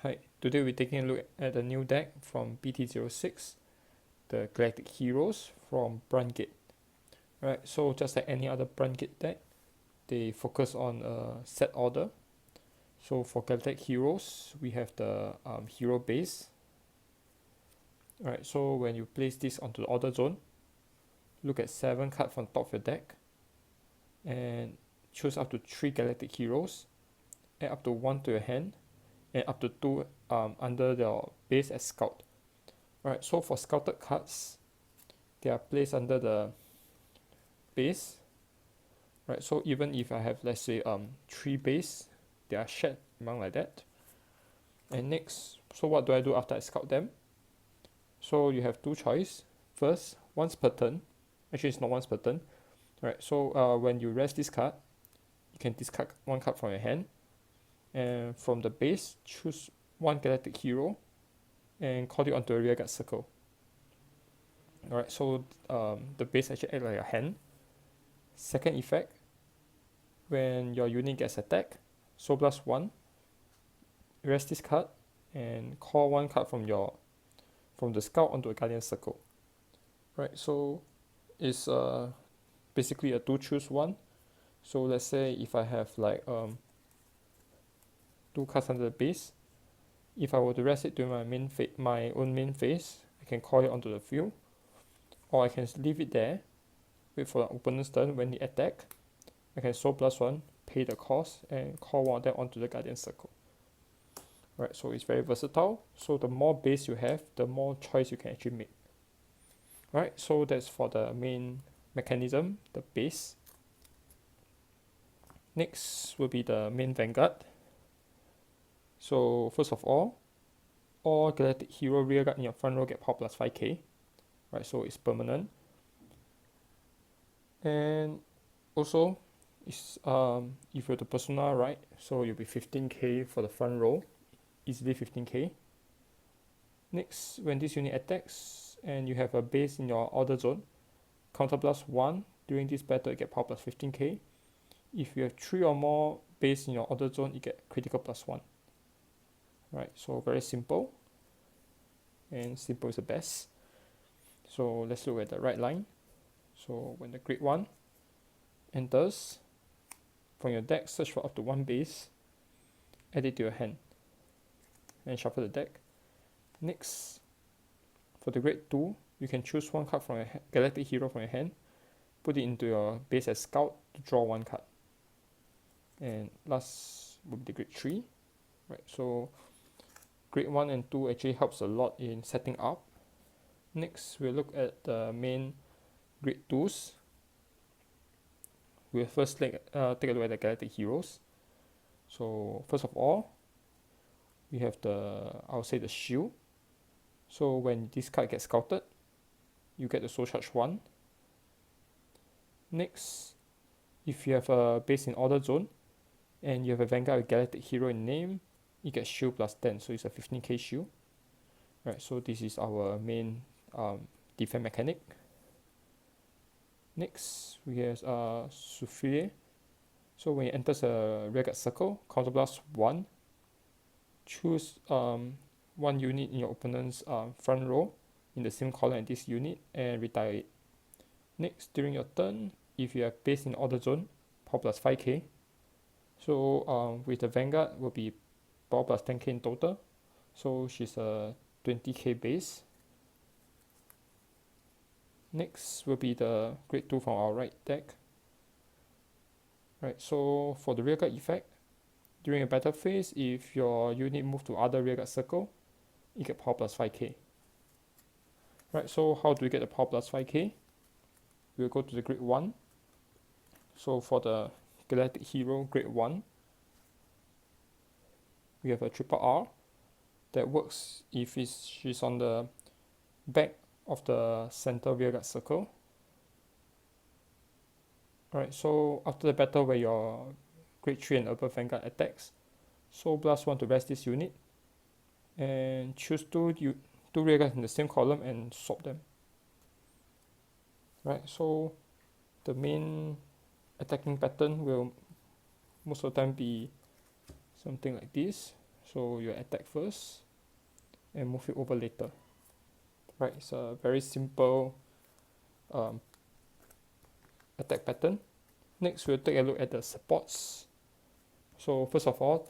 Hi, today we're taking a look at a new deck from BT06, the Galactic Heroes from Brandt. Right, so just like any other Brandt deck, they focus on a set order. So for Galactic Heroes, we have the hero base. Right, so when you place this onto the order zone, look at 7 cards from top of your deck and choose up to 3 Galactic Heroes, add up to 1 to your hand, and up to 2 under your base as scout. Alright, so for scouted cards, they are placed under the base. Right, so even if I have, let's say, 3 base, they are shared among like that. And next, so what do I do after I scout them? So you have 2 choices. First, once per turn. Actually, it's not once per turn. Alright, so when you rest this card, you can discard 1 card from your hand. And from the base, choose 1 Galactic Hero and call it onto a rearguard circle. Alright, so the base actually acts like a hand. Second effect, when your unit gets attacked, so plus 1, rest this card and call 1 card from the scout onto a guardian circle. Right, so it's basically a 2 choose 1. So let's say if I have like 2 cards under the base, if I were to rest it during my own main phase, I can call it onto the field, or I can leave it there, wait for the opponent's turn. When they attack, I can soul plus 1, pay the cost, and call 1 of them onto the guardian circle. Right, so it's very versatile. So the more base you have, the more choice you can actually make. Right, so that's for the main mechanism, the base. Next will be the main vanguard. So first of all Galactic Hero rearguard in your front row get power plus 5k. Right, so it's permanent. And also, it's if you're the persona, right, so you'll be 15k for the front row, easily 15k. Next, when this unit attacks and you have a base in your order zone, counter plus 1 during this battle, you get power plus 15k. If you have 3 or more base in your order zone, you get critical plus 1. Right, so very simple, and simple is the best. So let's look at the right line. So when the grade 1 enters, from your deck, search for up to 1 base, add it to your hand, and shuffle the deck. Next, for the grade 2, you can choose 1 card from your Galactic Hero from your hand, put it into your base as scout to draw 1 card. And last will be the grade 3. Right, so grade 1 and 2 actually helps a lot in setting up. Next, we'll look at the main grade 2s. We'll first take a look at the Galactic Heroes. So first of all, we have I'll say the shield. So when this card gets scouted, you get the soul charge 1. Next, if you have a base in order zone and you have a vanguard with Galactic Hero in name, you get shield plus 10, so it's a 15k shield. Right, so this is our main defense mechanic. Next, we have Souffle. So when it enters a rearguard circle, counter plus 1, choose 1 unit in your opponent's front row in the same column as this unit and retire it. Next, during your turn, if you have base in order zone, power plus 5k. So with the vanguard will be power plus 10k in total. So she's a 20k base. Next will be the grade 2 from our right deck. Right, so for the rearguard effect, during a battle phase, if your unit move to other rearguard circle, you get power plus 5k. Right, so how do we get the power plus 5k? We'll go to the grade 1. So for the Galactic Hero grade 1, we have a triple R that works if she's on the back of the center rearguard circle. Alright, so after the battle where your grade 3 and above vanguard attacks, soul plus 1 to rest this unit, and choose 2 rearguards in the same column and swap them. Right, so the main attacking pattern will most of the time be something like this. So you attack first and move it over later. Right, it's a very simple attack pattern. Next, we'll take a look at the supports. So first of all,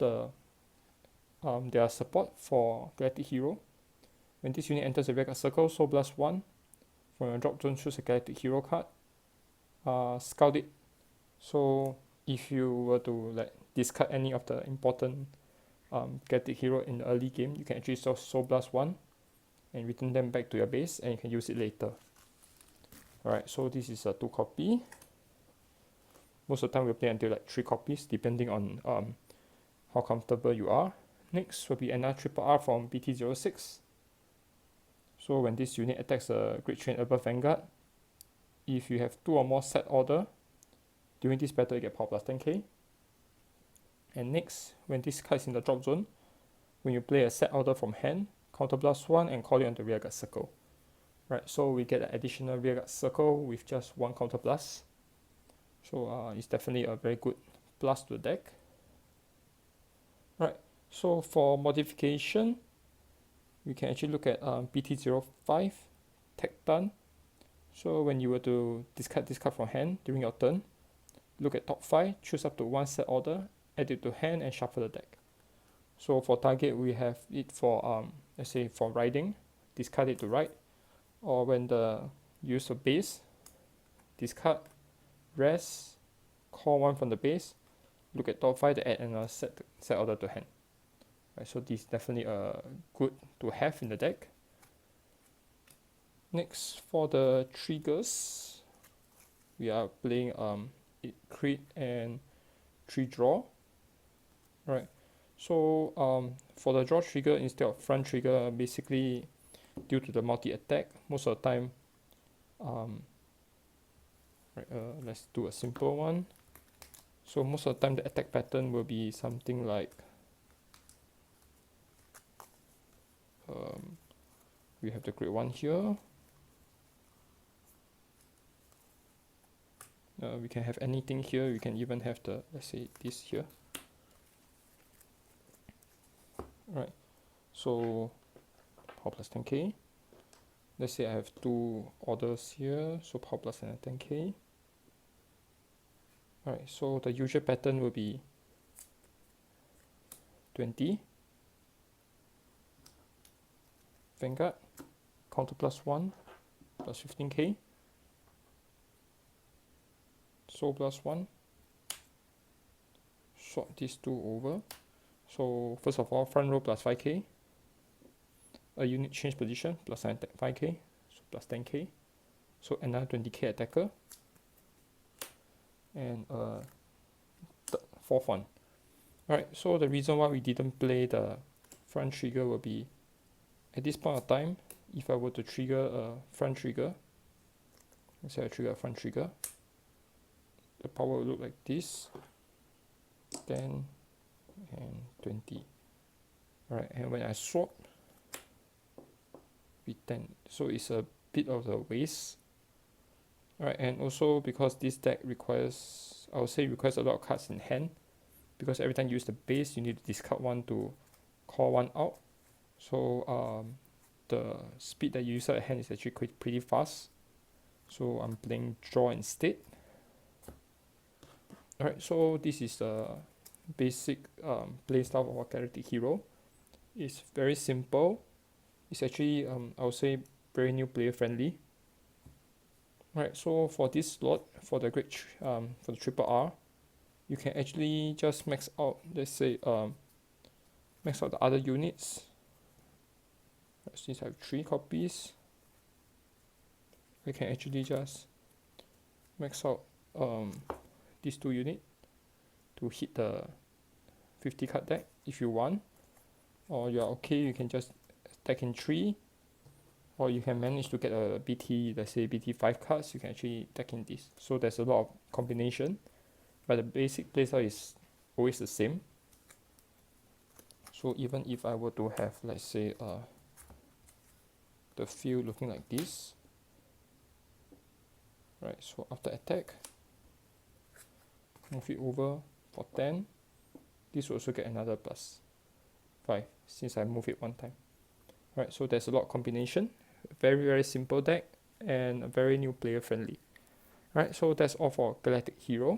there are support for Galactic Hero. When this unit enters the rearguard circle, Soul Blast 1. From your drop zone, choose a Galactic Hero card. Scout it. So if you were to discard any of the important Galactic Hero in the early game, you can actually Soul Blast 1 and return them back to your base, and you can use it later. Alright, so this is a 2 copy. Most of the time we'll play until 3 copies, depending on how comfortable you are. Next will be another triple R from BT06. So when this unit attacks a Great Train above Vanguard, if you have 2 or more set order, during this battle you get power plus 10k. And next, when this card is in the drop zone, when you play a set order from hand, counter blast 1 and call it on the rearguard circle. Right, so we get an additional rearguard circle with just 1 counter blast. So it's definitely a very good plus to the deck. Right, so for modification, we can actually look at BT05, Tech Done. So when you were to discard this card from hand during your turn, look at top 5, choose up to 1 set order, add it to hand and shuffle the deck. So for target, we have it for, let's say for riding, discard it to ride, or when the use of base, discard, rest, call 1 from the base, look at top 5 to add another set order to hand. Right, so this is definitely good to have in the deck. Next, for the triggers, we are playing crit and 3 draw. Right, so for the draw trigger instead of front trigger, basically due to the multi attack, most of the time, let's do a simple one. So most of the time the attack pattern will be something like we have the grade 1 here. We can have anything here. We can even have the, let's say this here. Right, so power plus 10k. Let's say I have 2 orders here, so power plus 10k. Alright, so the usual pattern will be 20 Vanguard, counter plus 1 plus 15k, Soul plus 1, swap these 2 over. So first of all, front row plus 5k, a unit change position plus 5k, so plus 10k, so another 20k attacker, and fourth one. Alright, so the reason why we didn't play the front trigger will be, at this point of time, if I were to trigger a front trigger, let's say I trigger a front trigger, the power will look like this, 10 and 20. Alright, and when I swap, with 10, so it's a bit of a waste. Alright, and also because this deck requires, I would say requires a lot of cards in hand, because every time you use the base, you need to discard 1 to call 1 out. So the speed that you use at hand is actually pretty fast. So I'm playing draw instead. Alright, so this is the basic playstyle of our Galactic Hero. It's very simple. It's actually I would say very new player friendly. Alright, so for this slot, for the for the triple R, you can actually just max out, let's say max out the other units. Since I have 3 copies, I can actually just max out these 2 units to hit the 50 card deck if you want, or you're okay, you can just attack in 3, or you can manage to get a BT, let's say BT 5 cards, you can actually attack in this. So there's a lot of combination, but the basic playstyle is always the same. So even if I were to have, let's say the field looking like this, right, so after attack, move it over for 10, this will also get another plus 5 since I move it one time. Right, so there's a lot of combination, very simple deck, and very new player friendly. Right, so that's all for Galactic Hero.